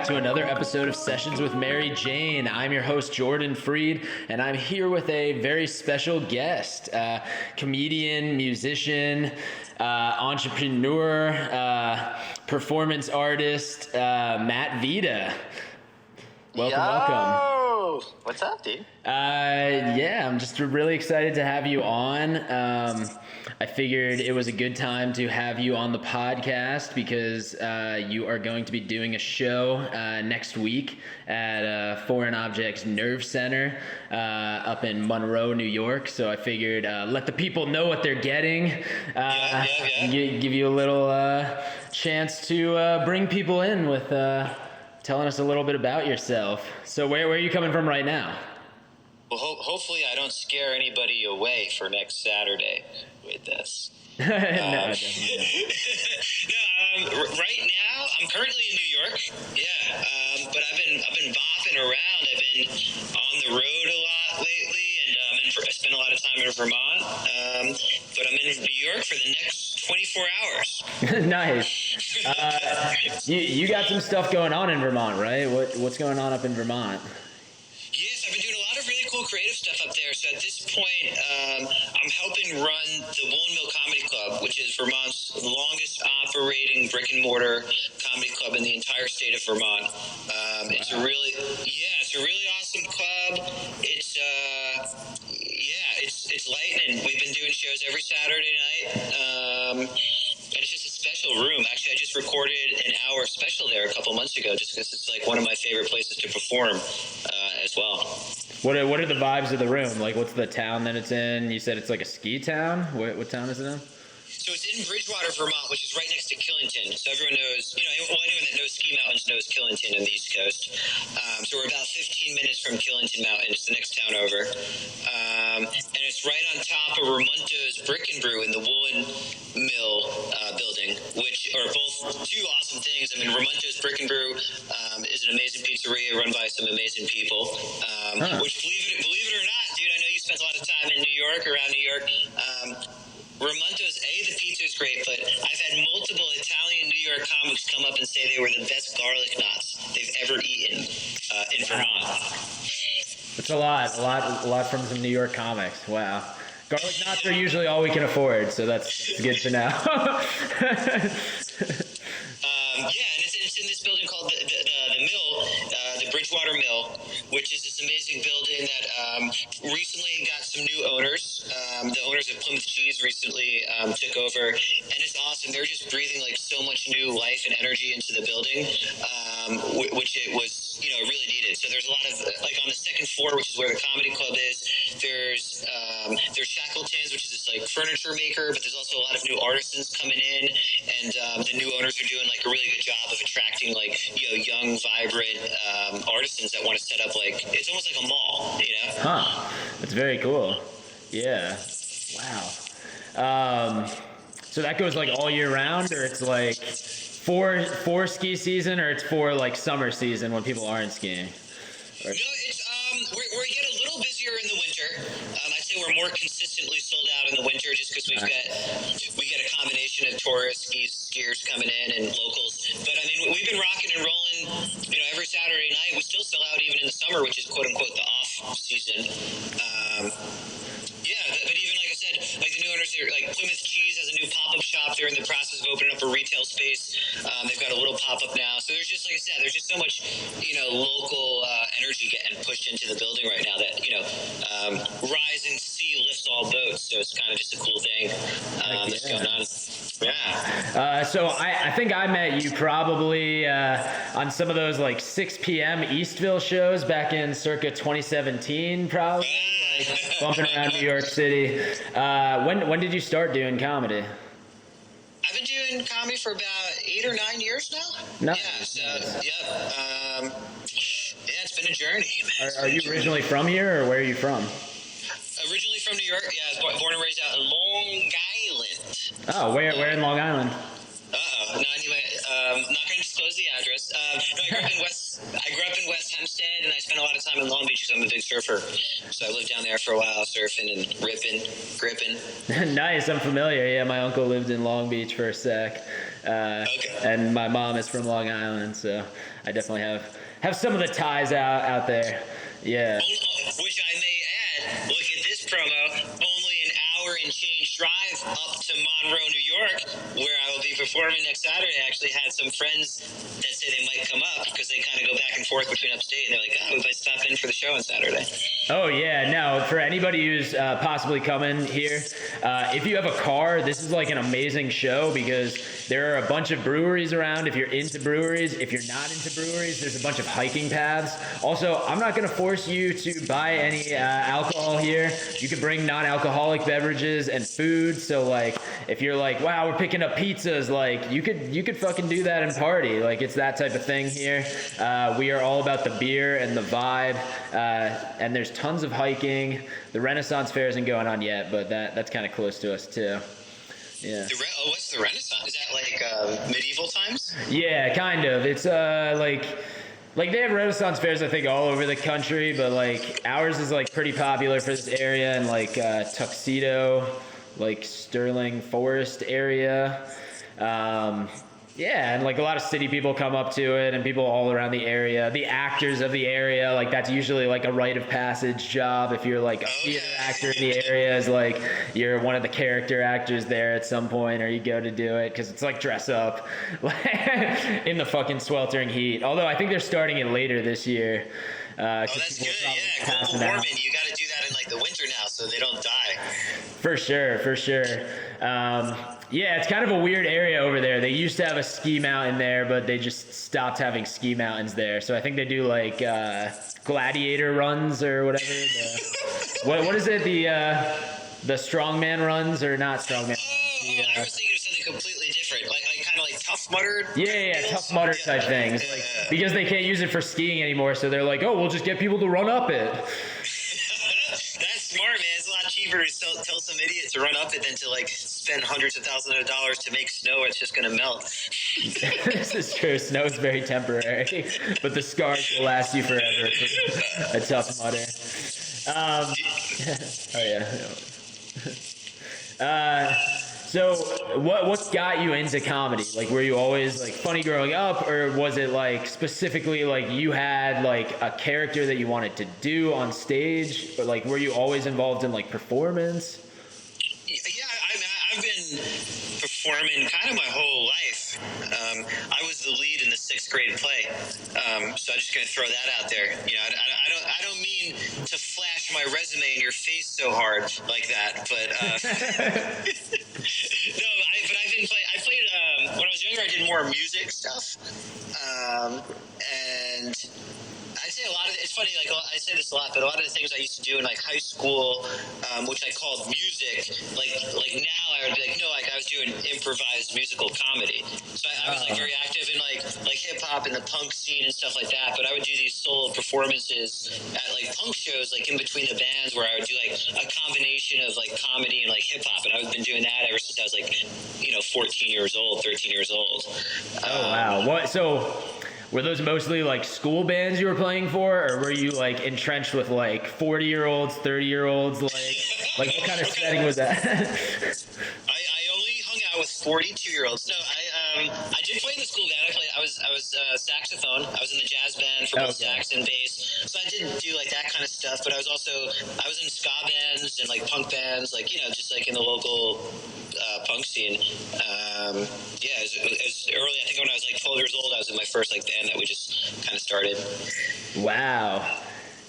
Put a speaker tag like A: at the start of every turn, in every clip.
A: to another episode of Sessions with Mary Jane. I'm your host, Jordan Freed, and I'm here with a very special guest, comedian, musician, entrepreneur, performance artist, Matt Vita. Welcome.
B: What's up, dude?
A: I'm just really excited to have you on. I figured it was a good time to have you on the podcast because you are going to be doing a show next week at Foreign Objects Nerve Center up in Monroe, New York. So I figured let the people know what they're getting. Give you a little chance to bring people in with telling us a little bit about yourself. So where are you coming from right now?
B: Well, hopefully I don't scare anybody away for next Saturday with this.
A: No, definitely
B: not. Right now I'm currently in New York. But I've been bopping around. I've been on the road a lot lately, and I spent a lot of time in Vermont. But I'm in New York for the next 24 hours.
A: Nice. You got some stuff going on in Vermont, right? What's going on up in Vermont?
B: Yes, I've been doing a lot of really cool creative stuff up there. So at this point, I'm helping run the Woolen Mill Comedy Club, which is Vermont's longest operating brick and mortar comedy club in the entire state of Vermont. Wow. It's a really awesome club. It's lightning. We've been doing shows every Saturday night. And it's just a special room. Actually, I just recorded an hour special there a couple months ago just because it's like one of my favorite places to perform as well.
A: What are the vibes of the room? Like, what's the town that it's in? You said it's like a ski town? What town is it in?
B: So it's in Bridgewater, Vermont, which is right next to Killington. So everyone knows, anyone that knows ski mountains knows Killington on the East Coast. So we're about 15 minutes from Killington Mountain. It's the next town over. And it's right on top of Ramonto's Brick and Brew in the Woolen Mill building, which are both two awesome things. I mean, Ramonto's Brick and Brew is an amazing pizzeria run by some amazing people. Which, believe it or not, dude, I know you spent a lot of time in New York, around New York. Ramonto's, the pizza is great, but I've had multiple Italian New York comics come up and say they were the best garlic knots they've ever eaten in Vermont.
A: That's a lot from some New York comics. Wow. Garlic knots are usually all we can afford, so that's good to know.
B: And it's in this building called the Mill, the Bridgewater Mill, which is this amazing building that recently got some new owners. The owners of Plymouth Cheese recently took over, and it's awesome. They're just breathing like so much new life and energy into the building, which it was really needed. So there's a lot of like on the second floor, which is where the comedy club is. There's Shackleton's, which is this like furniture maker, but there's also a lot of new artisans coming in, and the new owners are doing like a really good job of attracting like young, vibrant artisans that want to set up like it's almost like a mall,
A: That's very cool. Yeah. Wow. So that goes like all year round, or it's like for ski season, or it's for like summer season when people aren't skiing?
B: No, it's we get a little busier in the winter. I'd say we're more consistently sold out in the winter just because we get a combination of tourists, skiers coming in, and locals. But I mean, we've been rocking and rolling, every Saturday night. We still sell out even in the summer, which is quote unquote the off season. But even like I said, like the new owners here, like Plymouth Cheese has a new pop-up shop. They're in the process of opening up a retail space. They've got a little pop-up now. So there's just, like I said, there's just so much, local energy getting pushed into the building right now that, rising sea lifts all boats. So it's kind of just a cool thing that's going on. Yeah.
A: So I think I met you probably on some of those like 6 p.m. Eastville shows back in circa 2017, probably. Bumping around New York City. When did you start doing comedy?
B: I've been doing comedy for about 8 or 9 years now.
A: Nice.
B: It's been a journey, man.
A: Are you originally from here, or where are you from?
B: Originally from New York. Yeah, I was born and raised out in Long Island.
A: Oh, where in Long Island?
B: No, anyway, I'm not going to disclose the address. I grew up in West Hempstead, and I spent a lot of time in Long Beach because I'm a big surfer. So I lived down there for a while, surfing and gripping.
A: Nice, I'm familiar. Yeah, my uncle lived in Long Beach for a sec. And my mom is from Long Island, so I definitely have some of the ties out there. Yeah.
B: Which I may add, look at this promo, only an hour and change drive up to Monroe, New York, where I will be performing next Saturday. I actually had some friends that say they might come up because they kind of go back and forth between upstate, and they're like, oh, we might stop in for the show on Saturday.
A: Oh, yeah. No, for anybody who's possibly coming here, if you have a car, this is like an amazing show because there are a bunch of breweries around. If you're into breweries, if you're not into breweries, there's a bunch of hiking paths. Also, I'm not going to force you to buy any alcohol here. You can bring non-alcoholic beverages and food. So, like, if you're like, wow, we're picking up pizzas, like, you could fucking do that and party. Like, it's that type of thing here. We are all about the beer and the vibe. And there's tons of hiking. The Renaissance Fair isn't going on yet, but that's kind of close to us too. Yeah.
B: What's the Renaissance? Is that like medieval times?
A: Yeah, kind of. It's like they have Renaissance fairs, I think, all over the country, but like ours is like pretty popular for this area, and like Tuxedo, like Sterling Forest area. Yeah, and like a lot of city people come up to it, and people all around the area. The actors of the area, like that's usually like a rite of passage job. If you're like a theater actor in the area, is like you're one of the character actors there at some point, or you go to do it because it's like dress up in the fucking sweltering heat. Although I think they're starting it later this year.
B: That's good. Yeah, global warming. You got to do that in like the winter now, so they don't die.
A: For sure. Yeah, it's kind of a weird area over there. They used to have a ski mountain there, but they just stopped having ski mountains there. So I think they do like gladiator runs or whatever. What is it? The strongman runs or not strongman?
B: I was thinking of something completely different, like kind of like Tough Mudder.
A: Yeah, Tough Mudder type things. Like, because they can't use it for skiing anymore, so they're like, oh, we'll just get people to run up it.
B: That's smart, man. It's a lot cheaper to tell some idiot to run up it than to like spend hundreds of thousands of dollars to make snow. It's just gonna melt.
A: This is true. Snow is very temporary, but the scars will last you forever. A Tough Mudder. So what got you into comedy? Like, were you always like funny growing up, or was it like specifically like you had like a character that you wanted to do on stage, or like were you always involved in like performance?
B: Yeah, I've been performing kind of my whole life. I was the lead in the 6th grade play, so I'm just gonna throw that out there. You know, I don't mean to flash my resume in your face so hard like that, but no, I played when I was younger. I did more music stuff, and I'd say a lot of it's funny. Like I say this a lot, but a lot of the things I used to do in like high school, which I called music, like now I would be like, no, like I was doing improvised musical comedy. So I was like very active in like hip hop and the punk scene and stuff like that. But I would do these solo performances at like punk shows, like in between the bands, where I would do like a combination of like comedy and like hip hop. And I've been doing that ever since I was like, 13 years old.
A: Oh wow! What so? Were those mostly like school bands you were playing for, or were you like entrenched with like 40-year-olds, 30-year-olds? Like what kind of setting was that?
B: I only hung out with 42-year-olds. No, I did play in the school band. I was saxophone. I was in the jazz band for both sax and bass. So I didn't do like that kind of stuff. But I was in ska bands and like punk bands, like just like in the local punk scene. As early, I think when I was like 12 years old, I was in my first like band that we just kind of started.
A: Wow.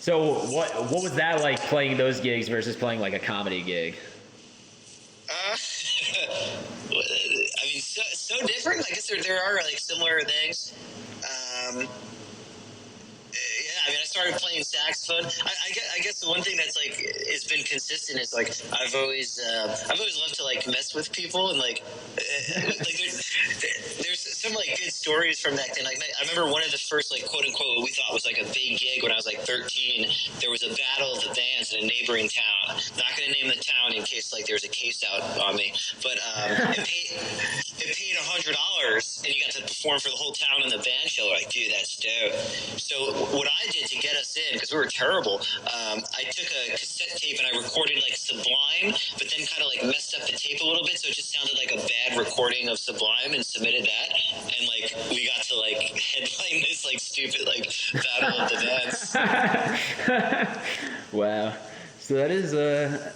A: So what was that like, playing those gigs versus playing like a comedy gig?
B: I mean, so different. I guess there are like similar things. I mean, I started playing saxophone. I guess the one thing that's like has been consistent is like I've always loved to like mess with people, and like there's some like good stories from that thing. Like I remember one of the first like quote unquote what we thought was like a big gig when I was like 13. There was a battle of the bands in a neighboring town. Not going to name the town in case like there's a case out on me, but it paid $100 and you got to perform for the whole town on the band show. We're like, dude, that's dope. So what I did to get us in, because we were terrible, I took a cassette tape and I recorded like Sublime, but then kind of like messed up the tape a little bit, so it just sounded like a bad recording of Sublime, and submitted that. And like we got to like headline this like stupid like battle of the bands.
A: Wow. So that is a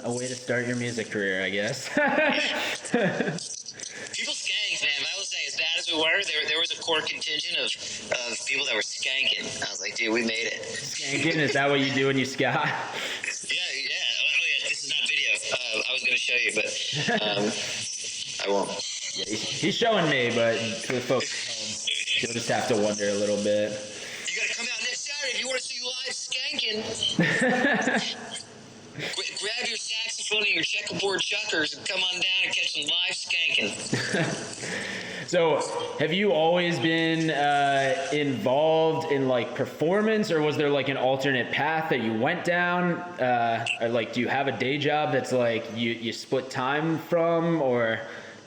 A: way to start your music career, I guess.
B: People skanked, man. But I will say, as bad as we were, there was a core contingent of people that were skanking. I was like, dude, we made it.
A: Skanking? Is that what you do when you ska?
B: Yeah. Oh yeah, this is not video. I was going to show you, but I won't.
A: Yeah, he's showing me, but for the folks at home, you'll just have to wonder a little bit.
B: You got to come out next Saturday if you want to see live skanking. Grab your saxophone and your checkerboard chuckers and come on down and catch some live skanking.
A: So, have you always been involved in like performance, or was there like an alternate path that you went down? Or like, do you have a day job that's like you split time from, or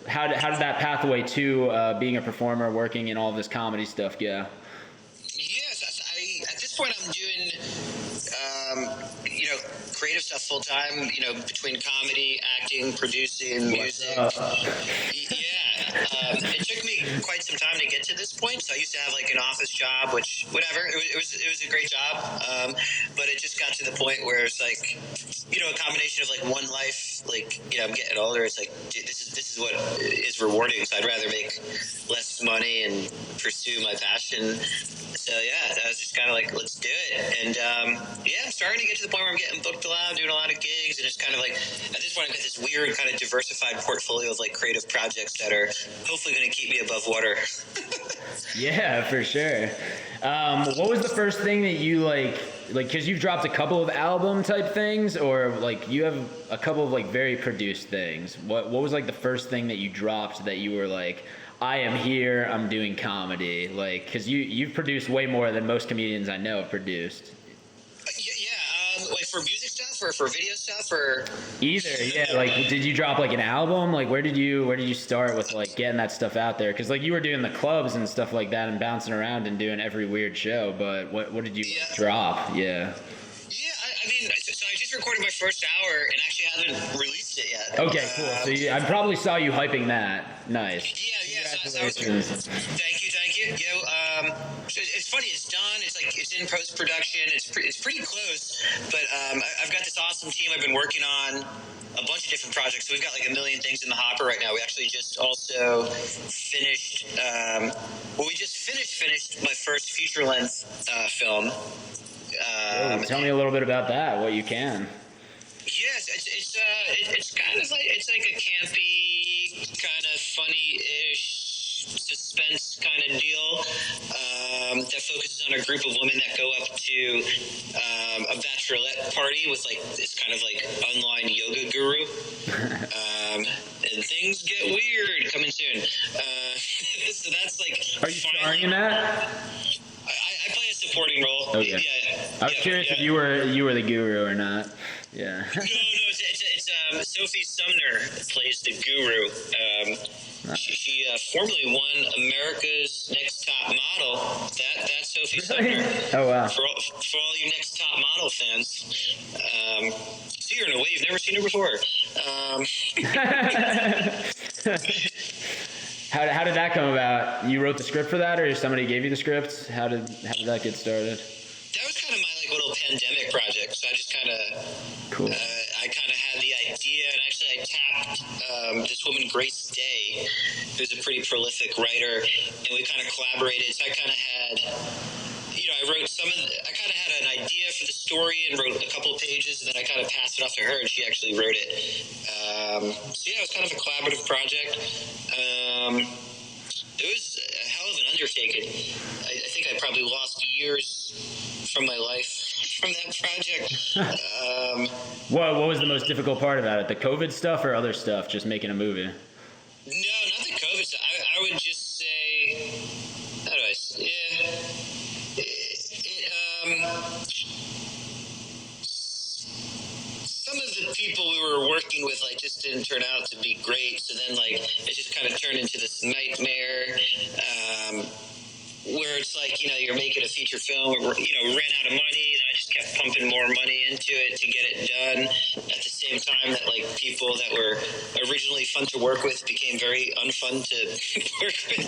A: how did that pathway to being a performer, working in all this comedy stuff go?
B: Yes, at this point I'm doing, creative stuff full time. Between comedy, acting, producing, music. It took me quite some time to get to this point. So I used to have like an office job, which whatever. It was a great job, but it just got to the point where it's like, a combination of like one life. Like I'm getting older. It's like, dude, this is what is rewarding. So I'd rather make less money and pursue my passion. So yeah, I was just kind of like, let's do it. And I'm starting to get to the point where I'm getting booked a lot, doing a lot of gigs, and it's kind of like at this point I've got this weird kind of diversified portfolio of like creative projects that are hopefully going to keep me above water.
A: Yeah, for sure. What was the first thing that you like, because you've dropped a couple of album type things, or like you have a couple of like very produced things. What was like the first thing that you dropped that you were like, I am here, I'm doing comedy? Like, because you've produced way more than most comedians I know have produced.
B: Like for music stuff or for video stuff or
A: either. Yeah, like did you drop like an album? Like where did you start with like getting that stuff out there? Because like you were doing the clubs and stuff like that and bouncing around and doing every weird show, but what did you drop? Yeah.
B: I mean, so I just recorded my first hour and actually haven't released it yet.
A: Okay, cool. So I probably saw you hyping that. Nice.
B: Yeah. Congratulations. Thank you. Yeah, it's funny. It's done. It's like it's in post production. It's pretty close. But I've got this awesome team. I've been working on a bunch of different projects. So we've got like a million things in the hopper right now. We actually just also finished. We just finished my first feature length film.
A: Tell me a little bit about that. What you can.
B: Yes, it's kind of like it's like a campy, kind of funny-ish suspense kind of deal that focuses on a group of women that go up to a bachelorette party with like this kind of like online yoga guru, and things get weird. Coming soon. So that's like.
A: Are you starring in that?
B: I play a supporting role.
A: Okay.
B: Yeah.
A: I was curious if you were the guru or not. Yeah.
B: No. It's Sophie Sumner plays the guru. She formerly won America's Next Top Model. That's Sophie Sumner.
A: Oh wow.
B: For all you Next Top Model fans, see her in a way you've never seen her before.
A: How did that come about? You wrote the script for that, or somebody gave you the script? How did that get started?
B: That was kind of my like little pandemic project. So I just kind of
A: cool.
B: I kind of had the idea, and actually I tapped this woman, Grace Day, who's a pretty prolific writer, and we kind of collaborated. So I kind of had, I wrote I kind of had an idea for the story and wrote a couple of pages, and then I kind of passed it off to her, and she actually wrote it. So yeah, it was kind of a collaborative project. It was a hell of an undertaking. I think I probably lost years from my life from that project.
A: What was the most difficult part about it? The COVID stuff or other stuff? Just making a movie?
B: No, not the COVID stuff. I would just say, how do I say? Some of the people we were were working with like just didn't turn out to be great. So then like it just kind of turned into this nightmare. Where it's like, you're making a feature film, ran out of money, and I just kept pumping more money into it to get it done. At the same time that like people that were originally fun to work with became very unfun to work with.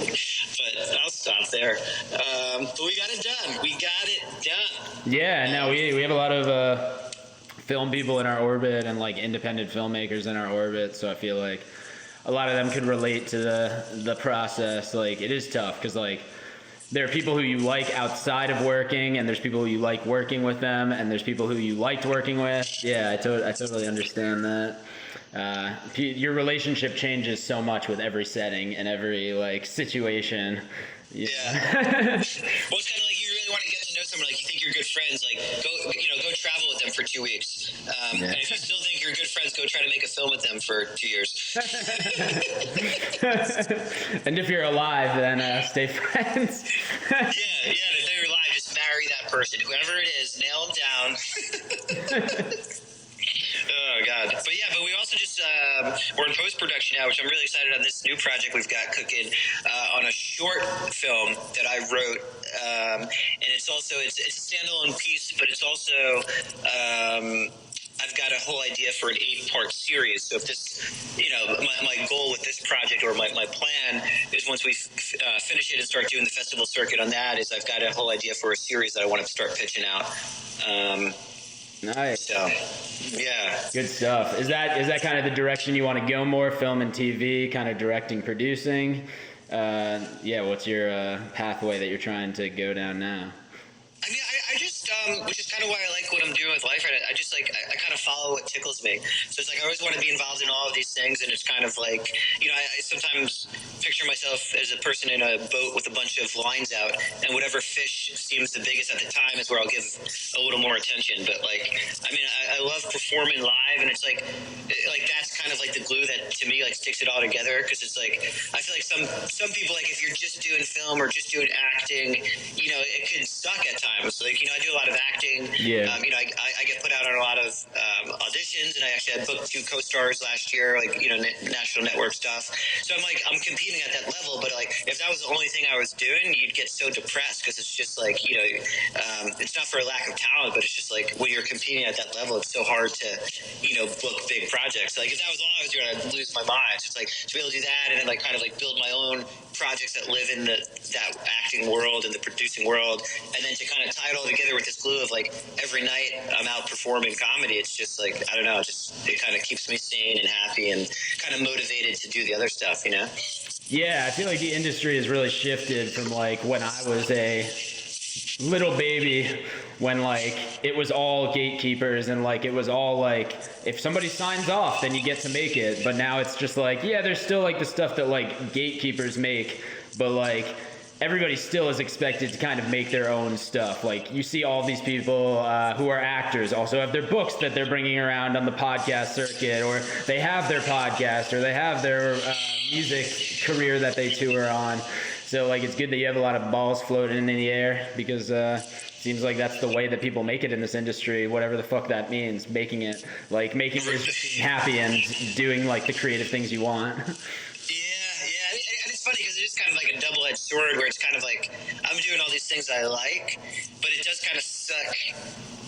B: But I'll stop there. But we got it done. We got it done.
A: Yeah, no, we have a lot of film people in our orbit and like independent filmmakers in our orbit, so I feel like a lot of them could relate to the process. Like, it is tough because like there are people who you like outside of working, and there's people who you like working with them, and there's people who you liked working with. Yeah, I totally understand that. Your relationship changes so much with every setting and every like situation.
B: Yeah. Well, it's kind of like you really want to get to know someone, like you think you're good friends, like go travel with them for 2 weeks. And if you still think you're good friends, go try to make a film with them for 2 years.
A: And if you're alive, then stay friends.
B: Yeah, if they're alive, just marry that person. Whoever it is, nail them down. Oh, God. But we also just, we're in post-production now, which I'm really excited on this new project we've got cooking on a short film that I wrote. And it's a standalone piece, but it's also, I've got a whole idea for an 8-part series. So if this, my goal with this project, or my plan is once we finish it and start doing the festival circuit on that, is I've got a whole idea for a series that I want to start pitching out.
A: Nice.
B: So, yeah.
A: Good stuff. Is that kind of the direction you want to go more? Film and TV, kind of directing, producing? What's your pathway that you're trying to go down now?
B: I mean, I just, which is kind of why I like what I'm doing with life. I just like, I kind of follow what tickles me. So it's like, I always want to be involved in all of these things. And it's kind of like, I sometimes picture myself as a person in a boat with a bunch of lines out, and whatever fish seems the biggest at the time is where I'll give a little more attention. But like, I mean, I love performing live, and it's like that's kind of like the glue that to me like sticks it all together. Cause it's like, I feel like some people, like if you're just doing film or just doing acting, it could suck at times. Like, I do a lot of acting.
A: Yeah.
B: I get put out on a lot of auditions, and I actually had booked 2 co-stars last year, like, national network stuff. So I'm competing at that level, but like, if that was the only thing I was doing, you'd get so depressed, because it's just like, it's not for a lack of talent, but it's just like when you're competing at that level, it's so hard to, book big projects. Like if that was all I was doing, I'd lose my mind. So it's like to be able to do that, and then like kind of like build my own projects that live in that acting world and the producing world, and then to kind of tie it all together with this glue of like every night I'm out performing comedy. It's just like, I don't know, it kind of keeps me sane and happy and kind of motivated to do the other stuff,
A: Yeah, I feel like the industry has really shifted from like when I was a little baby, when like it was all gatekeepers, and like it was all like if somebody signs off then you get to make it. But now it's just like, yeah, there's still like the stuff that like gatekeepers make, but like everybody still is expected to kind of make their own stuff. Like you see all these people who are actors also have their books that they're bringing around on the podcast circuit, or they have their podcast, or they have their music career that they tour on. So like it's good that you have a lot of balls floating in the air, because it seems like that's the way that people make it in this industry, whatever the fuck that means. Making it is just being happy and doing like the creative things you want.
B: And it's funny because it is kind of like a double-edged sword, where it's kind of like I'm doing all these things I like, but it does kind of suck.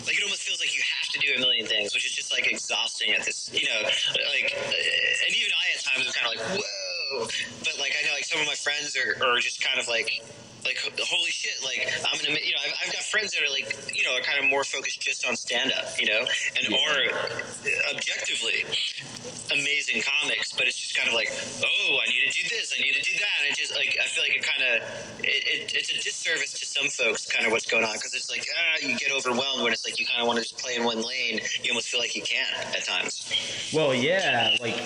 B: Like it almost feels like you have to do a million things, which is just like exhausting at this, and even I at times am kind of like, whoa. But like I know like some of my friends are just kind of like holy shit, like I'm gonna, I've got friends that are like, are kind of more focused just on stand-up, and are objectively amazing comics, but it's just kind of like, oh, I need to do this, I need to do that, and it just like I feel like it kind of it's a disservice to some folks, kind of what's going on, because it's like you get overwhelmed when it's like you kind of want to just play in one lane. You almost feel like you can't at times.
A: Well, yeah, like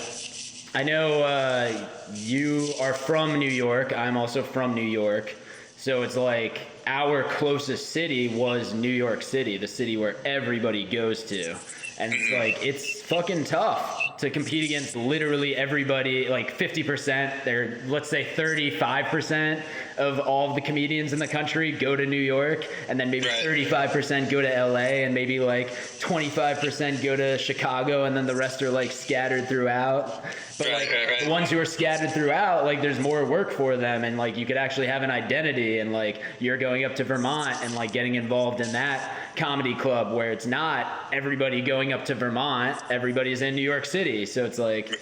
A: I know you are from New York. I'm also from New York. So it's like our closest city was New York City, the city where everybody goes to. And it's like, it's fucking tough to compete against literally everybody. Like 50%, they're, let's say 35% of all of the comedians in the country go to New York, and then maybe 35% go to LA, and maybe like 25% go to Chicago, and then the rest are like scattered throughout. But like the ones who are scattered throughout, like there's more work for them, and like you could actually have an identity, and like you're going up to Vermont and like getting involved in that comedy club where it's not everybody going up to Vermont, everybody's in New York City. So it's like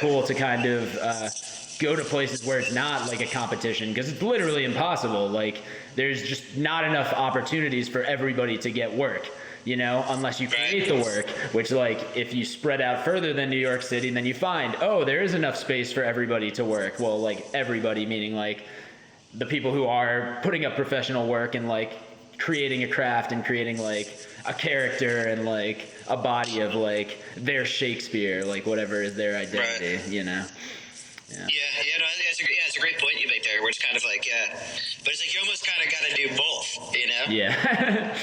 A: cool to kind of go to places where it's not like a competition, because it's literally impossible. Like there's just not enough opportunities for everybody to get work, you know, unless you create the work, which like if you spread out further than New York City, then you find, oh, there is enough space for everybody to work. Well, like everybody meaning like the people who are putting up professional work and like creating a craft and creating like a character and like a body of like their Shakespeare, like whatever is their identity, you know.
B: No, it's a great point you make there, where it's kind of like, but it's like you almost kind of got to do both, you know?
A: Yeah,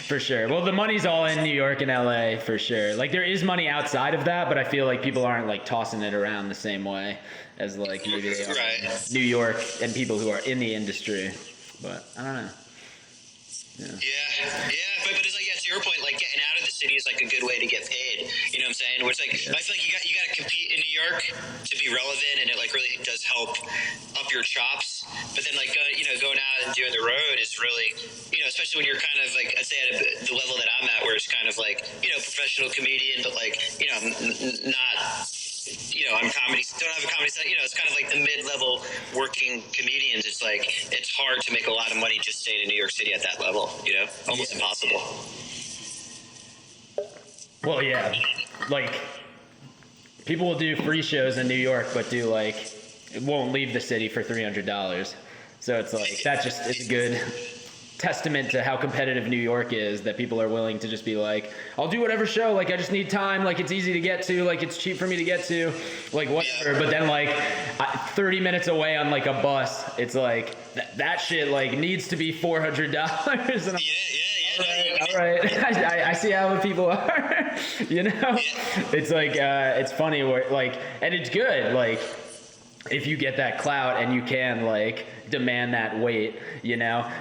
A: for sure. Well, the money's all in New York and LA for sure. Like there is money outside of that, but I feel like people aren't like tossing it around the same way as like maybe they are in New York and people who are in the industry. But I don't know.
B: But it's like, to your point, like getting out of the city is like a good way to get paid. You know what I'm saying? Where it's like, I feel like you got to compete in New York to be relevant, and it like really does help up your chops. But then like going out and doing the road is really, especially when you're kind of like, I'd say at the level that I'm at, where it's kind of like, professional comedian, but like, not. I'm comedy, don't have a comedy set, it's kind of like the mid-level working comedians. It's like, it's hard to make a lot of money just staying in New York City at that level, almost impossible.
A: Well, yeah, like people will do free shows in New York, but won't leave the city for $300. So it's like, that just is a good testament to how competitive New York is, that people are willing to just be like, I'll do whatever show, like I just need time, like it's easy to get to, like it's cheap for me to get to, like whatever. But then like 30 minutes away on like a bus, it's like that shit like needs to be $400. And I'm all right. I see how people are, It's like it's funny where like, and it's good, like if you get that clout and you can like demand that weight,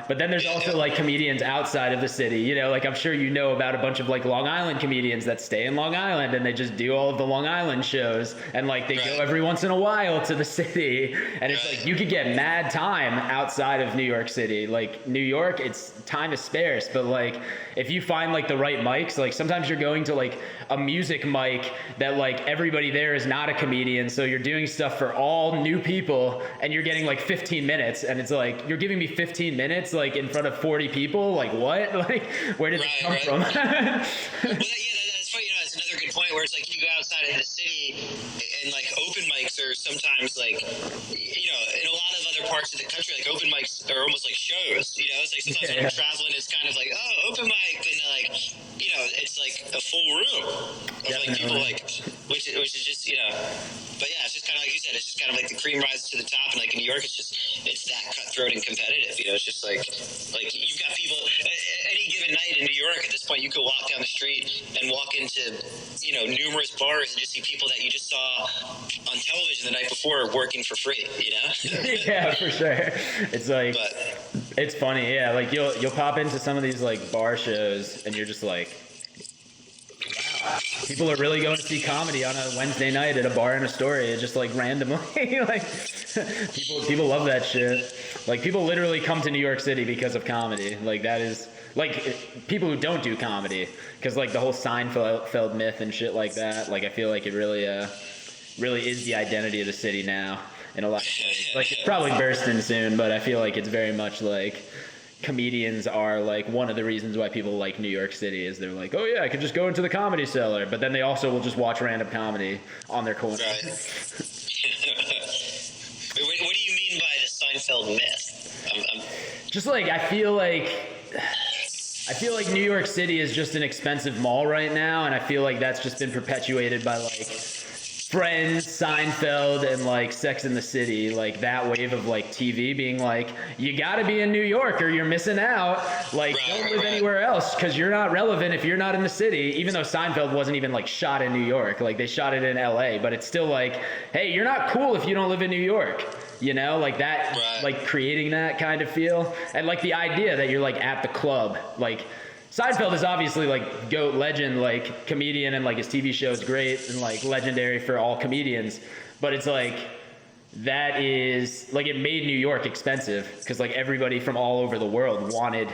A: but then there's also like comedians outside of the city, like I'm sure about a bunch of like Long Island comedians that stay in Long Island and they just do all of the Long Island shows, and like they go every once in a while to the city, and it's like you could get mad time outside of New York City. Like New York, it's time is scarce, but like if you find like the right mics, like sometimes you're going to like a music mic that like everybody there is not a comedian, so you're doing stuff for all new people and you're getting like 15 minutes, and it's like, you're giving me 15 minutes like in front of 40 people, like what? Like where did this come from?
B: Well, that's funny. It's another good point, where it's like you go outside of the city and like open mics are sometimes like, in a lot of other parts of the country, like open mics are almost like shows. It's like sometimes when we're traveling, it's kind of like, oh, open mic, and like, it's like a full room of like people, like which is just but yeah, it's just kind of like you said, it's just kind of like the cream rises to the top, and like in New York, it's that cutthroat and competitive. It's just like you've got people any given night in New York. At this point, you could walk down the street and walk into numerous bars and just see people that you just saw on television the night before working for free.
A: Yeah, for sure. It's like, it's funny. Yeah, like you'll pop into some of these like bar shows and you're just like, wow, people are really going to see comedy on a Wednesday night at a bar in Astoria, just like randomly. Like people love that shit. Like people literally come to New York City because of comedy. Like that is like people who don't do comedy, because like the whole Seinfeld myth and shit like that. Like I feel like it really is the identity of the city now in a lot of ways. Like it's probably bursting soon, but I feel like it's very much like comedians are like one of the reasons why people like New York City, is they're like, oh yeah, I could just go into the Comedy Cellar, but then they also will just watch random comedy on their corner.
B: Right. What do you mean by the Seinfeld myth?
A: Just like I feel like New York City is just an expensive mall right now, and I feel like that's just been perpetuated by like Friends, Seinfeld, and like Sex and the City, like that wave of like TV being like, you gotta be in New York or you're missing out. Like, don't live anywhere else because you're not relevant if you're not in the city. Even though Seinfeld wasn't even like shot in New York, like they shot it in LA, but it's still like, hey, you're not cool if you don't live in New York. You know, like that, like creating that kind of feel. And like the idea that you're like at the club, like Seinfeld is obviously like GOAT legend, like comedian, and like his TV show is great and like legendary for all comedians. But it's like, that is like, it made New York expensive because like everybody from all over the world wanted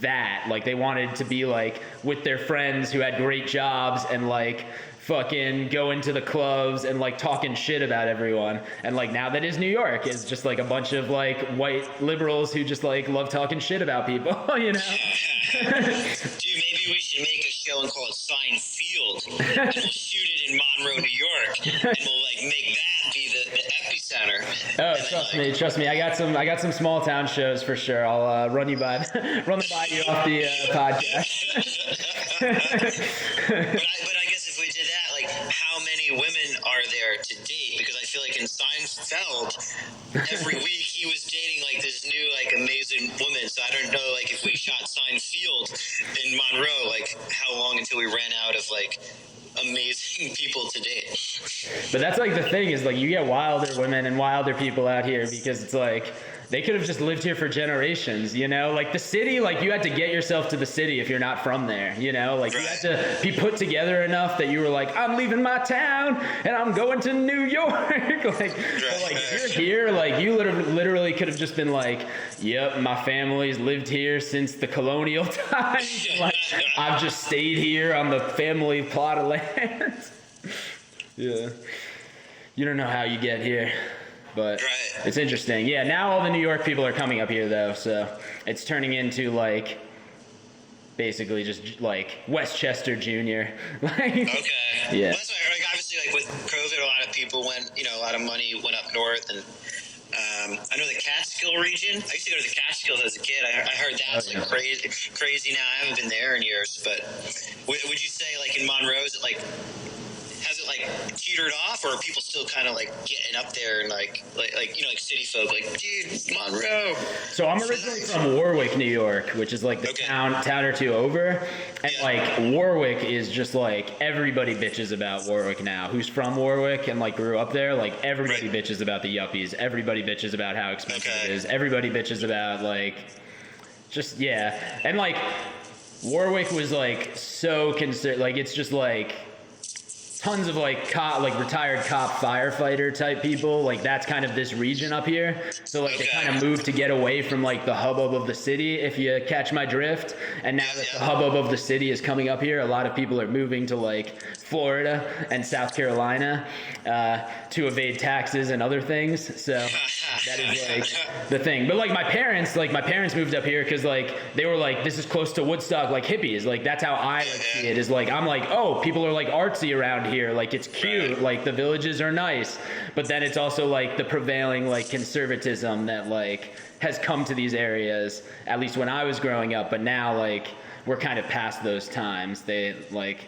A: that. Like they wanted to be like with their friends who had great jobs and like fucking going to the clubs and like talking shit about everyone. And like now that is New York, is just like a bunch of like white liberals who just like love talking shit about people, you know?
B: Dude, maybe we should make a show and call it Seinfeld, and we'll shoot it in Monroe, New York, and we'll like make that be the epicenter.
A: Oh, trust me. I got some small town shows for sure. I'll run them by you off the podcast.
B: But I guess if we did that, like, how many women are there to date? Because I feel like in Seinfeld, every week he was dating like this new like amazing woman. So I don't know, like, if we shot Seinfeld in Monroe, like how long until we ran out of like amazing people to date?
A: But that's like the thing is like you get wilder women and wilder people out here because it's like they could have just lived here for generations, you know? Like the city, like you had to get yourself to the city if you're not from there, you know? Like you had to be put together enough that you were like, I'm leaving my town and I'm going to New York. Like if you're here, like you literally could have just been like, yep, my family's lived here since the colonial times. Like I've just stayed here on the family plot of land. Yeah. You don't know how you get here. But it's interesting. Yeah, now all the New York people are coming up here, though, so it's turning into, like, basically just, like, Westchester Jr. Like,
B: okay.
A: Yeah.
B: Well, that's why, like, obviously, like, with COVID, a lot of people went, you know, a lot of money went up north, and I know the Catskill region. I used to go to the Catskills as a kid. I heard that's, like, crazy now. I haven't been there in years, but would you say, like, in Monroe, is it, like, has it like teetered off, or are people still kind of like getting up there and like you know, like city folk, like, dude, Monroe?
A: So I'm originally from Warwick, New York, which is like the town or two over, and like Warwick is just like everybody bitches about Warwick now. Who's from Warwick and like grew up there? Like everybody bitches about the yuppies. Everybody bitches about how expensive it is. Everybody bitches about like just and like Warwick was like so like it's just like tons of like retired cop firefighter type people. Like that's kind of this region up here. So like they kind of moved to get away from like the hubbub of the city, if you catch my drift. And now that the hubbub of the city is coming up here, a lot of people are moving to like Florida and South Carolina to evade taxes and other things. So that is like the thing. But like my parents moved up here because like they were like, this is close to Woodstock, like hippies. Like that's how I like see it, is like I'm like, oh, people are like artsy around here, like it's cute, like the villages are nice. But then it's also like the prevailing like conservatism that like has come to these areas, at least when I was growing up. But now like we're kind of past those times. They like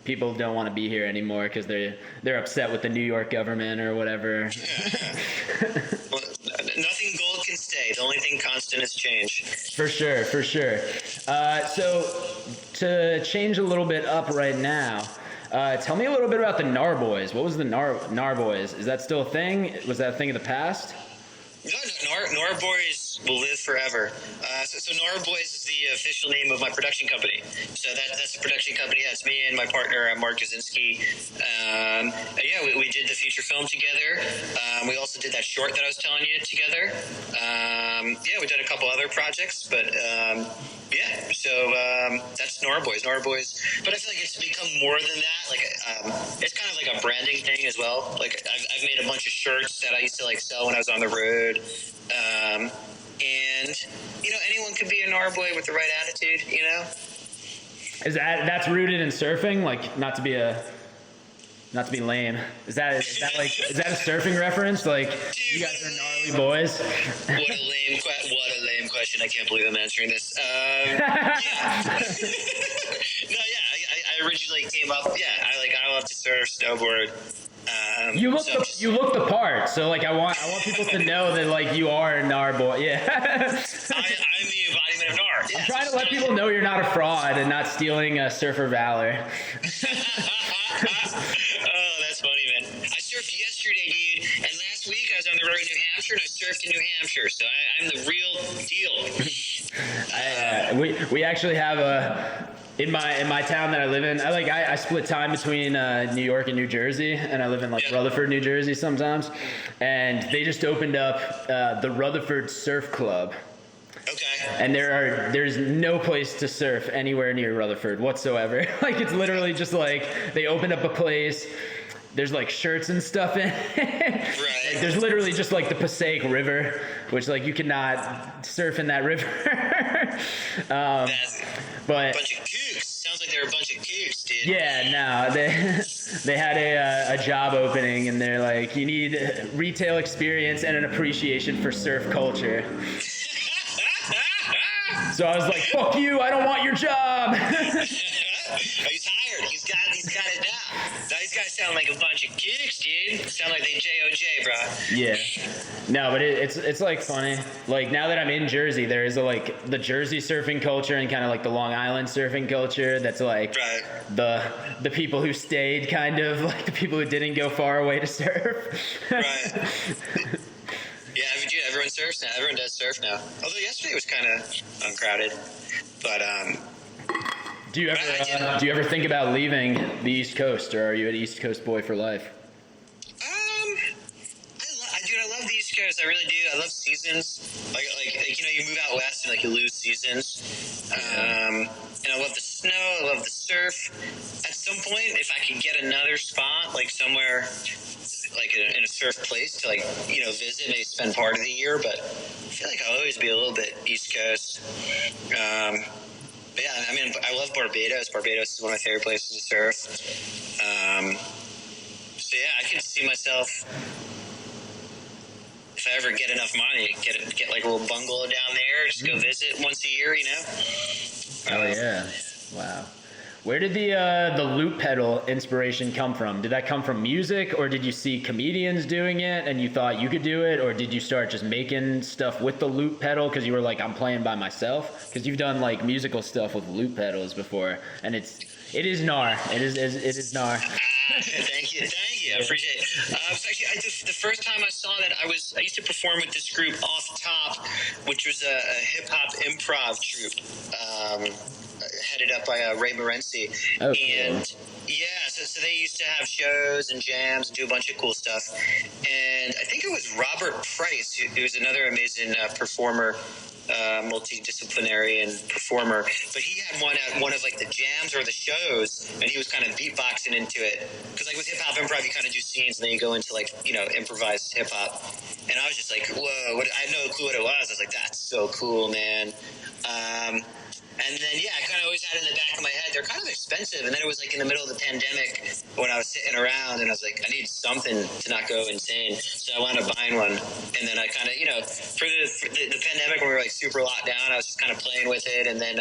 A: people don't want to be here anymore because they're upset with the New York government or whatever.
B: Well, nothing gold can stay. The only thing constant is change.
A: For sure. So to change a little bit up right now, tell me a little bit about the Gnar Bois. What was the Gnar Bois? Is that still a thing? Was that a thing of the past?
B: No, Gnar Bois will live forever. So Gnar Bois is the official name of my production company. So that's the production company. That's me and my partner, Mark Kaczynski. We did the feature film together. We also did that short that I was telling you together. We did a couple other projects, but so that's Gnar Bois. But I feel like it's become more than that. Like it's kind of like a branding thing as well. Like I've made a bunch of shirts that I used to like sell when I was on the road. And you know, anyone could be a Gnar Bois with the right attitude, you know?
A: Is that's rooted in surfing? Like not to be lame. Is that a surfing reference? Like, dude, you guys are gnarly boys.
B: What a lame question. I can't believe I'm answering this. I originally came up. I love to surf, snowboard.
A: You look the part, so like I want people to know that like you are a Gnar Bois. Yeah.
B: I'm the embodiment of Gnar. Yeah.
A: I'm trying to let people know you're not a fraud and not stealing surfer valor.
B: Oh, that's funny, man. I surfed yesterday, dude, and last week I was on the road in New Hampshire, and I surfed in New Hampshire, so I'm the real deal.
A: We actually have in my town that I live in. I split time between New York and New Jersey, and I live in Rutherford, New Jersey sometimes. And they just opened up the Rutherford Surf Club.
B: Okay.
A: And there's no place to surf anywhere near Rutherford whatsoever. Like it's literally just like they opened up a place. There's like shirts and stuff in it.
B: Right.
A: Like, there's literally just like the Passaic River, which like you cannot surf in that river. But
B: a bunch of kooks. Sounds like they're a bunch of kooks, dude.
A: yeah, no, they had a job opening, and they're like, you need retail experience and an appreciation for surf culture. So I was like, fuck you, I don't want your job.
B: He's hired. He's got it down. Now these guys sound like a bunch of kooks, dude. Sound like they JOJ, bro.
A: Yeah. No, but it's like funny. Like now that I'm in Jersey, there is like the Jersey surfing culture and kind of like the Long Island surfing culture. That's like
B: right.
A: the people who stayed, kind of like the people who didn't go far away to surf.
B: Right. Yeah, everyone surfs now. Everyone does surf now. Although yesterday was kind of uncrowded, but
A: Do you ever think about leaving the East Coast, or are you an East Coast boy for life?
B: I love the East Coast. I really do. I love seasons. Like you move out west and like you lose seasons. And I love the snow. I love the surf. At some point, if I could get another spot, like somewhere, like in a surf place to like visit, maybe spend part of the year. But I feel like I'll always be a little bit East Coast. But yeah, I mean, I love Barbados. Barbados is one of my favorite places to surf. So yeah, I can see myself, if I ever get enough money, get like a little bungalow down there, just go visit once a year,
A: Oh yeah, wow. Where did the loop pedal inspiration come from? Did that come from music, or did you see comedians doing it and you thought you could do it, or did you start just making stuff with the loop pedal because you were like, I'm playing by myself? Because you've done like musical stuff with loop pedals before, and it is Gnar. It is Gnar.
B: Thank you. I appreciate it. Actually, the first time I saw that, I used to perform with this group Off Top, which was a hip hop improv troupe. Headed up by Ray Morency.
A: Oh,
B: and
A: cool.
B: yeah, so they used to have shows and jams and do a bunch of cool stuff. And I think it was Robert Price, who was another amazing performer, multidisciplinary and performer. But he had one at one of like the jams or the shows, and he was kind of beatboxing into it. Because like with hip hop improv, you kind of do scenes and then you go into like improvised hip hop. And I was just like, whoa! I had no clue what it was. I was like, that's so cool, man. And then, yeah, I kind of always had in the back of my head, they're kind of expensive. And then it was like in the middle of the pandemic when I was sitting around and I was like, I need something to not go insane. So I wound up buying one. And then I kind of, for the pandemic when we were like super locked down, I was just kind of playing with it. And then,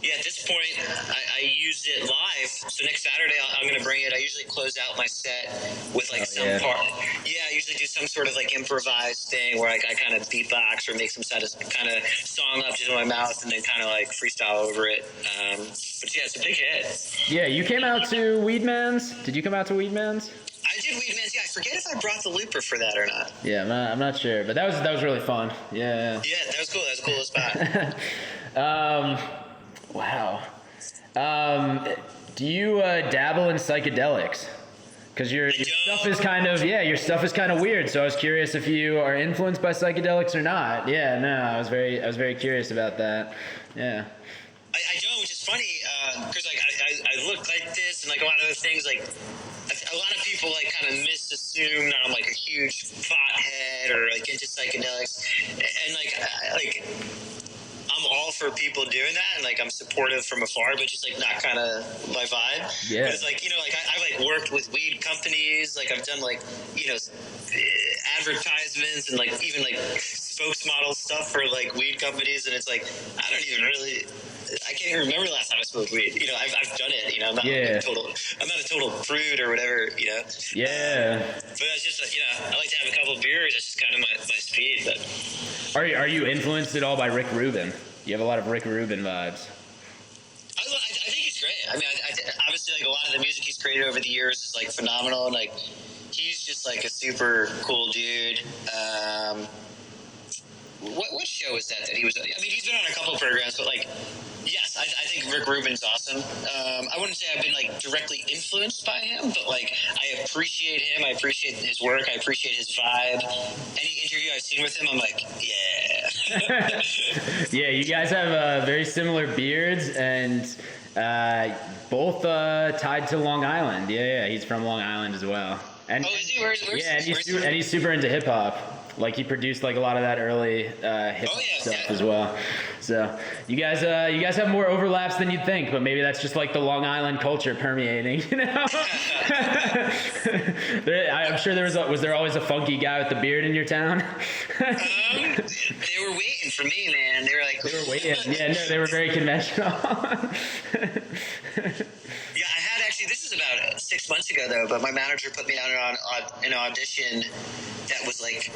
B: at this point, I used it live. So next Saturday, I'm going to bring it. I usually close out my set with like part. Yeah, I usually do some sort of like improvised thing where I kind of beatbox or make some kind of song up just in my mouth and then kind of like freestyle over it. But yeah, it's a big hit.
A: Yeah, you came out to Weedman's? Did you come out to Weedman's?
B: I did Weedman's. Yeah, I forget if I brought the looper for that or not.
A: Yeah, I'm not sure, but that was really fun. Yeah.
B: Yeah, that was cool. That was a cool spot.
A: Wow. Do you dabble in psychedelics? Because your stuff is kind of weird. So I was curious if you are influenced by psychedelics or not. Yeah, no, I was very curious about that. Yeah.
B: I don't, which is funny because like I look like this and like a lot of the things like a lot of people like kind of misassume that I'm like a huge pothead or like into psychedelics, and like I'm all for people doing that, and like I'm supportive from afar, but just like not kind of my vibe.
A: Yeah.
B: But it's like like I've like worked with weed companies, like I've done like advertisements and like even like spokesmodel stuff for like weed companies, and it's like I can't even remember the last time I smoked weed. You know, I've done it. You know, I'm not I'm not a total prude or whatever. You know.
A: Yeah.
B: But it's just you know, I like to have a couple of beers. That's just kind of my speed. But
A: Are you influenced at all by Rick Rubin? You have a lot of Rick Rubin vibes.
B: I think he's great. I mean, obviously, like a lot of the music he's created over the years is like phenomenal, and like he's just like a super cool dude. What show is that he was? I mean, he's been on a couple of programs, but like, yes, I think Rick Rubin's awesome. I wouldn't say I've been like directly influenced by him, but like I appreciate him. I appreciate his work. I appreciate his vibe. Any interview I've seen with him, I'm like, yeah.
A: Yeah, you guys have very similar beards and both tied to Long Island. Yeah, he's from Long Island as well. And,
B: is he? Where's
A: and he's super into hip hop. Like he produced like a lot of that early hip hop stuff as well. So you guys have more overlaps than you'd think, but maybe that's just like the Long Island culture permeating, you know? I'm sure was there always a funky guy with the beard in your town?
B: They were waiting for me, man. They were
A: waiting. Yeah, no, they were very conventional.
B: Yeah, I had actually. This is about 6 months ago, though. But my manager put me on an audition that was like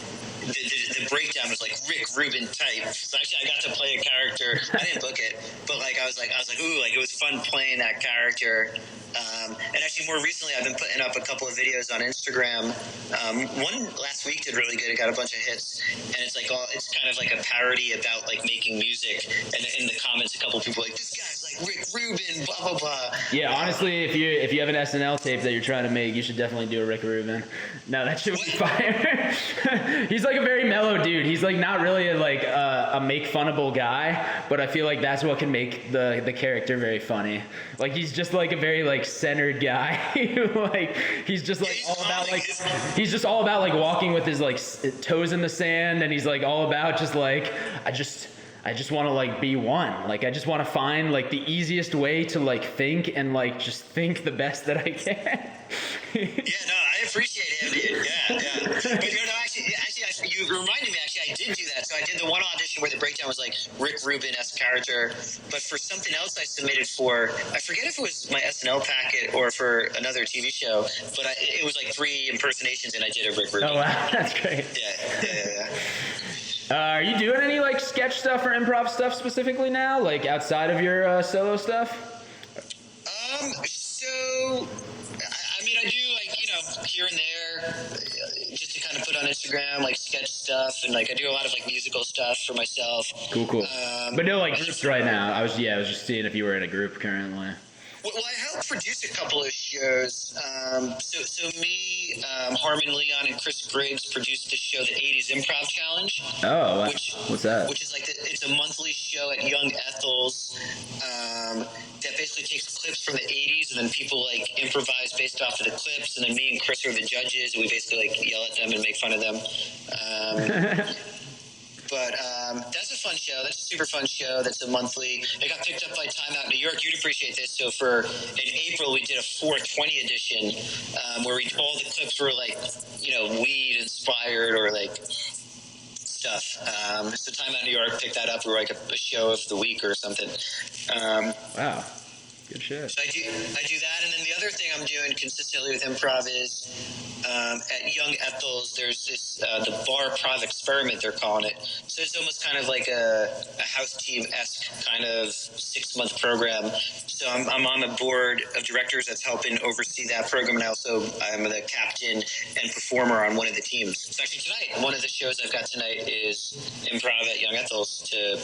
B: the breakdown was like Rick Rubin type. So actually, I got to play a character. I didn't book it, but like I was like, ooh, like it was fun playing that character. And actually, more recently, I've been putting up a couple of videos on Instagram. One last week did really good. It got a bunch of hits, and it's like it's kind of like a parody about like making music. And in the comments, a couple of people were like, this guy's like Rick Rubin, blah blah blah.
A: Yeah, honestly, if you have an SNL tape that you're trying to make, you should definitely do a Rick Rubin. No, that shit would be fire. He's like a very mellow dude. He's like not really a make funnable guy, but I feel like that's what can make the character very funny. Like he's just like a very like centered guy. Like he's just like he's just all about like walking with his like toes in the sand, and he's like all about just like I just want to like be one. Like I just want to find like the easiest way to like think and like just think the best that I can.
B: Yeah, no, I appreciate him, dude. Yeah. But you know, actually, you reminded me. Actually, I did do that. So I did the one audition where the breakdown was like Rick Rubin-esque character. But for something else, I submitted for. I forget if it was my SNL packet or for another TV show. But it was like 3 impersonations, and I did a Rick Rubin.
A: Oh wow, that's great.
B: Yeah.
A: Are you doing any like sketch stuff or improv stuff specifically now, like outside of your solo stuff?
B: So, I mean, I do like, you know, here and there, just to kind of put on Instagram, like sketch stuff, and like I do a lot of like musical stuff for myself.
A: Cool. But no like groups right now. I was just seeing if you were in a group currently.
B: Well, I helped produce a couple of shows. So me, Harmon Leon, and Chris Griggs produced the show, the 80s Improv Challenge.
A: Oh, wow. What's that?
B: Which is like it's a monthly show at Young Ethel's that basically takes clips from the 80s, and then people like improvise based off of the clips, and then me and Chris are the judges, and we basically like yell at them and make fun of them. But that's a fun show. That's a super fun show. That's a monthly. It got picked up by Time Out New York. You'd appreciate this. So in April, we did a 420 edition where all the clips were like, you know, weed inspired or like stuff. So Time Out New York picked that up. We were like a show of the week or something.
A: Wow. Good shit.
B: So I do that, and then the other thing I'm doing consistently with improv is at Young Ethel's. There's this the Bar Prov Experiment, they're calling it. So it's almost kind of like a house team-esque kind of 6-month program. So I'm on the board of directors that's helping oversee that program, and I'm the captain and performer on one of the teams. So actually tonight, one of the shows I've got tonight is improv at Young Ethel's to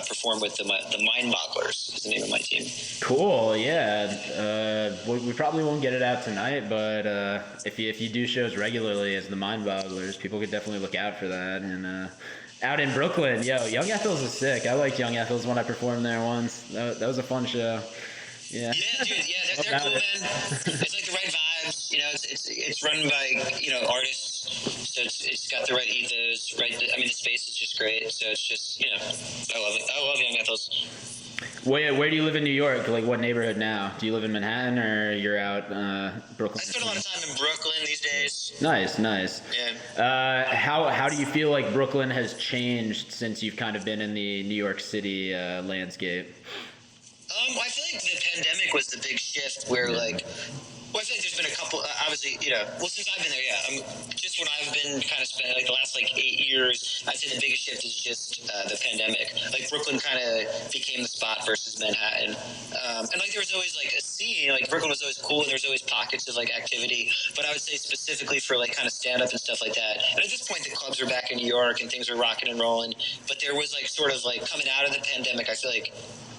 B: perform with the Mind Bogglers is the name of my team.
A: Cool. Yeah, we probably won't get it out tonight, but if you do shows regularly as the Mind Bogglers, people could definitely look out for that. And out in Brooklyn, Young Ethel's is sick. I liked Young Ethel's when I performed there once. That was a fun show. Yeah.
B: Yeah, dude. Yeah, they're cool, man. It's like the right vibes. You know, it's run by artists, so it's got the right ethos. Right. I mean, the space is just great. So it's just I love it. I love Young Ethel's.
A: Where do you live in New York? Like, what neighborhood now? Do you live in Manhattan or you're out Brooklyn?
B: I spend a lot of time in Brooklyn these days.
A: Nice.
B: Yeah.
A: How do you feel like Brooklyn has changed since you've kind of been in the New York City landscape?
B: I feel like the pandemic was the big shift where, like, well, I feel like there's been a couple, obviously, well, since I've been there, just when I've been kind of spending, like, the last, like, 8 years, I'd say the biggest shift is just the pandemic. Like, Brooklyn kind of became the spot versus Manhattan. And, like, there was always, like, a scene, like, Brooklyn was always cool, and there was always pockets of, like, activity, but I would say specifically for, like, kind of stand-up and stuff like that. And at this point, the clubs were back in New York, and things were rocking and rolling, but there was, like, sort of, like, coming out of the pandemic, I feel like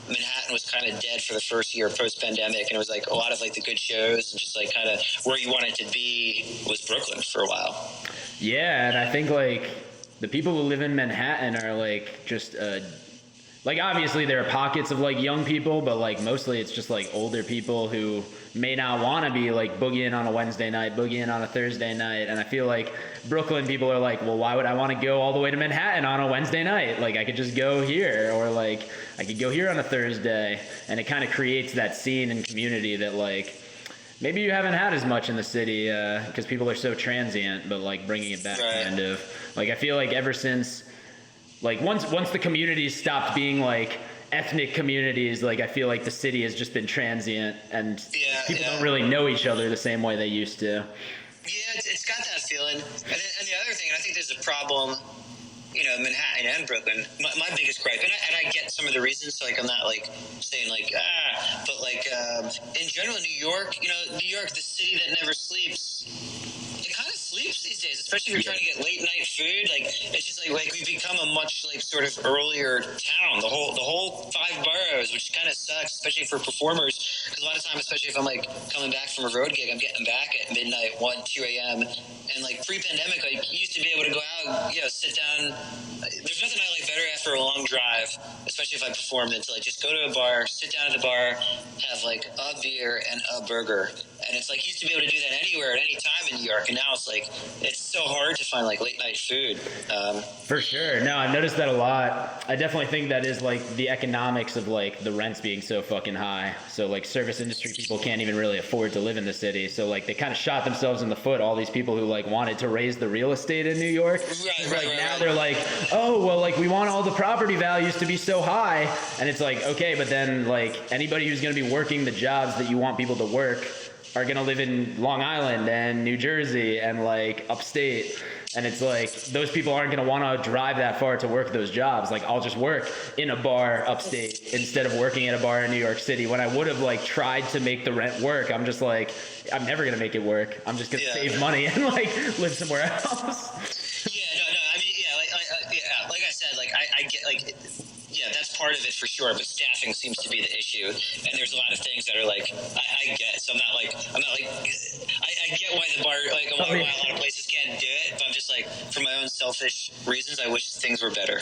B: Manhattan was kind of dead for the first year post-pandemic, and it was like a lot of like the good shows and just like kind of where you wanted to be was Brooklyn for a while.
A: Yeah, and I think like the people who live in Manhattan are like just like obviously there are pockets of like young people, but like mostly it's just like older people who may not want to be like boogieing on a Wednesday night, boogieing on a Thursday night. And I feel like Brooklyn people are like, well, why would I want to go all the way to Manhattan on a Wednesday night? Like I could just go here, or like I could go here on a Thursday. And it kind of creates that scene and community that like maybe you haven't had as much in the city because people are so transient, but like bringing it back kind of like I feel like ever since like once the communities stopped being like ethnic communities, like I feel like the city has just been transient and people don't really know each other the same way they used to.
B: Yeah, it's got that feeling. And the other thing, and I think there's a problem, Manhattan and Brooklyn. My biggest gripe, and I get some of the reasons, so like I'm not like saying like but like in general, New York, the city that never sleeps. It kind of sleeps these days, especially if you're trying to get late night food. Like it's just like we've become a much like sort of earlier town. The whole 5 boroughs, which kind of sucks, especially for performers. Because a lot of time, especially if I'm like coming back from a road gig, I'm getting back at midnight, 1-2 a.m. And like pre-pandemic, I used to be able to go out, sit down. There's nothing I like better after a long drive, especially if I perform, than to like just go to a bar, sit down at the bar, have like a beer and a burger. And it's like you used to be able to do that anywhere at any time in New York, and now it's like it's so hard to find like late night food.
A: For sure. No, I've noticed that a lot. I definitely think that is like the economics of like the rents being so fucking high. So like service industry people can't even really afford to live in the city. So like they kind of shot themselves in the foot, all these people who like wanted to raise the real estate in New York. Now they're like, oh, well, like we want all the property values to be so high. And it's like, okay, but then like anybody who's going to be working the jobs that you want people to work are going to live in Long Island and New Jersey and like upstate. And it's like those people aren't going to want to drive that far to work those jobs. Like I'll just work in a bar upstate instead of working at a bar in New York City. When I would have like tried to make the rent work, I'm just like, I'm never going to make it work. I'm just going to save money and like live somewhere else.
B: I mean, like I said, like I get like, that's part of it for sure, but staffing seems to be the issue. And there's a lot of things that are like, I get, so I'm not like, I get why the bar, like why a lot of places can't do it, but I'm just like, for my own selfish reasons, I wish things were better.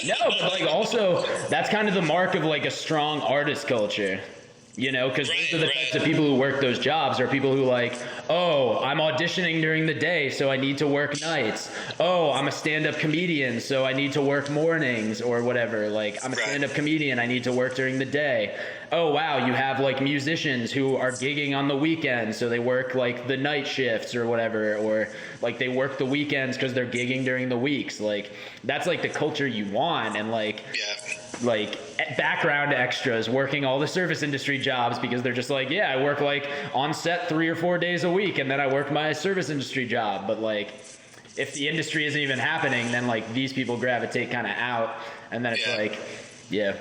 A: No, but like also, that's kind of the mark of like a strong artist culture. Because those are the types of people who work those jobs are people who like, oh, I'm auditioning during the day, so I need to work nights. Oh, I'm a stand-up comedian, so I need to work mornings or whatever. Like, I'm a stand-up comedian, I need to work during the day. Oh, wow, you have like musicians who are gigging on the weekends, so they work like the night shifts or whatever, or like they work the weekends because they're gigging during the weeks. Like, that's like the culture you want, and like background extras working all the service industry jobs because they're just like, I work like on set 3 or 4 days a week and then I work my service industry job. But like if the industry isn't even happening, then like these people gravitate kind of out, and then it's like it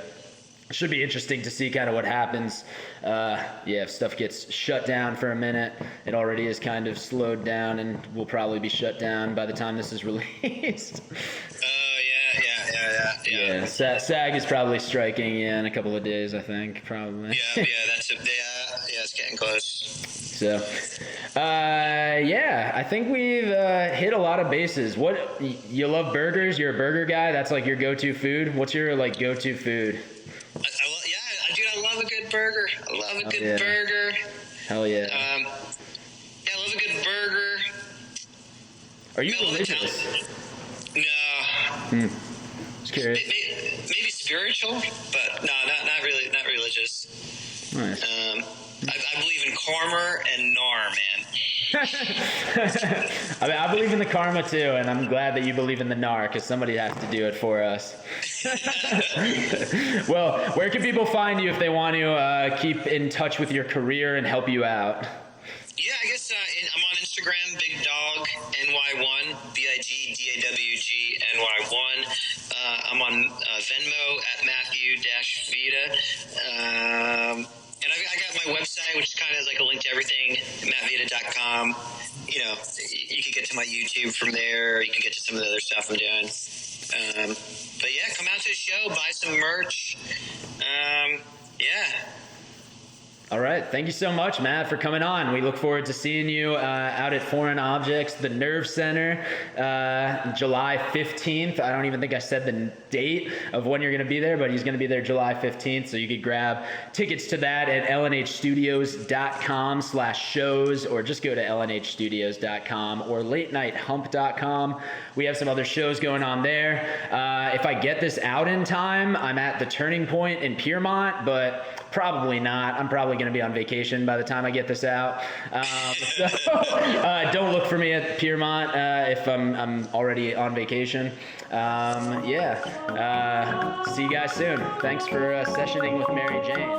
A: should be interesting to see kind of what happens if stuff gets shut down for a minute. It already is kind of slowed down and will probably be shut down by the time this is released. Yeah, SAG is probably striking in a couple of days, I think, probably.
B: It's getting close.
A: So, I think we've hit a lot of bases. What, you love burgers? You're a burger guy? That's like your go-to food? What's your like go-to food?
B: I love a good burger. I love a good burger.
A: Hell yeah.
B: I love a good burger.
A: Are you religious?
B: No.
A: Just curious.
B: Maybe spiritual, but no, not really, not religious.
A: Nice.
B: I believe in karma and Gnar, man.
A: I mean, I believe in the karma too, and I'm glad that you believe in the Gnar, because somebody has to do it for us. Well, where can people find you if they want to keep in touch with your career and help you out?
B: Yeah, I guess I'm on Instagram, Big Dog NY1, BIGDAWG NY1. I'm on Venmo at Matthew-Vita. And I got my website, which kind of is like a link to everything, mattvita.com. You know, you can get to my YouTube from there. You can get to some of the other stuff I'm doing. But yeah, come out to the show, buy some merch. Yeah.
A: All right. Thank you so much, Matt, for coming on. We look forward to seeing you out at Foreign Objects, the Nerve Center, July 15th. I don't even think I said the date of when you're going to be there, but he's going to be there July 15th. So you could grab tickets to that at lnhstudios.com/shows, or just go to lnhstudios.com or latenighthump.com. We have some other shows going on there. If I get this out in time, I'm at the Turning Point in Piermont, but probably not. I'm probably going to be on vacation by the time I get this out. So don't look for me at Piermont if I'm already on vacation. See you guys soon. Thanks for sessioning with Mary Jane.